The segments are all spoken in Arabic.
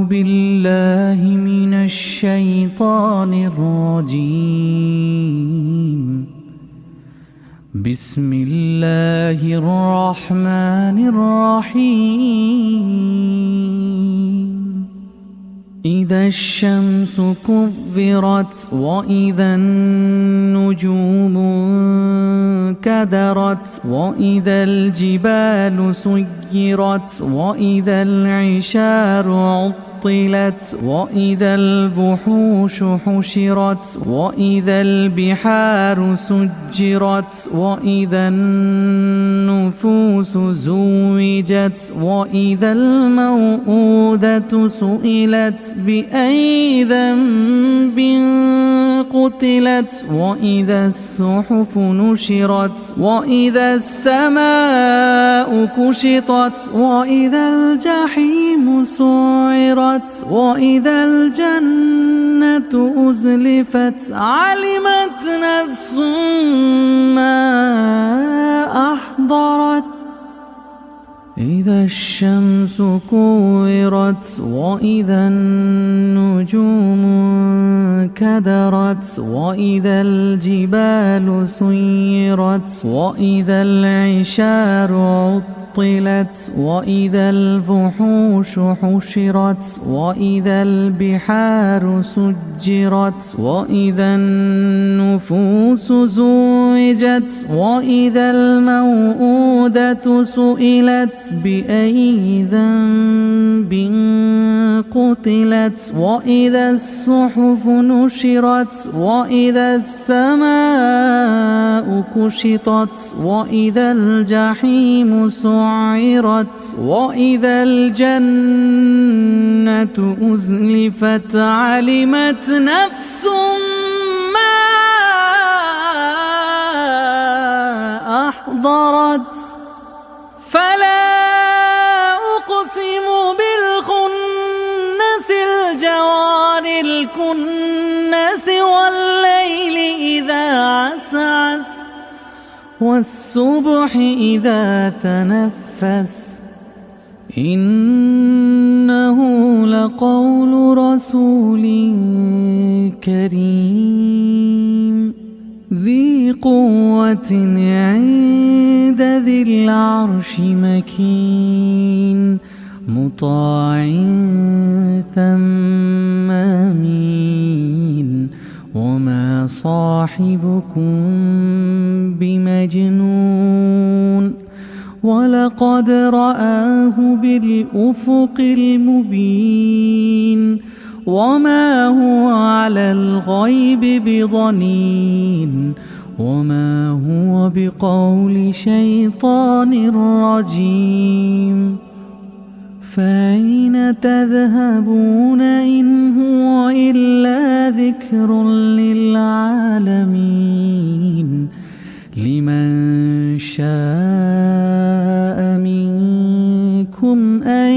بالله من الشيطان الرجيم. بسم الله الرحمن الرحيم. إذا الشمس كورت وإذا النجوم انكدرت وإذا الجبال سيرت وإذا العشار عطلت وإذا الوحوش حشرت وإذا البحار سجرت وإذا النفوس زوجت وإذا الموءودة سئلت بأي ذنب قتلت وإذا الصحف نشرت وإذا السماء كشطت وإذا الجحيم سعرت وإذا الجنة أزلفت علمت نفس ما أحضرت. إذا الشمس كورت وإذا النجوم انكدرت وإذا الجبال سيرت وإذا العشار عطلت وإذا الوحوش حشرت وإذا البحار سجرت وإذا النفوس زوجت وإذا الموءودة سئلت بأي ذنب قتلت وإذا الصحف نشرت وإذا السماء كشطت وإذا الجحيم سعرت وإذا الجنة أزلفت علمت نفس ما أحضرت. فلا أقسم بالخنس الجوار الكنس والليل إذا عسعس والصبح إذا تنفس إنه لقول رسول كريم ذي قوة عند ذي العرش مكين مطاع ثم أمين وما صاحبكم بمجنون ولقد رآه بالأفق المبين وما هو على الغيب بضنين وما هو بقول شيطان رجيم. فأين تذهبون إن هو إلا ذكر للعالمين لمن شاء منكم أن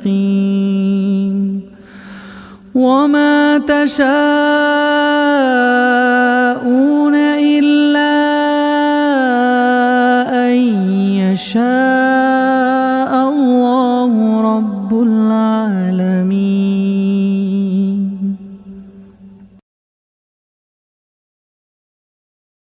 يستقيم وما تشاءون إلا أن يشاء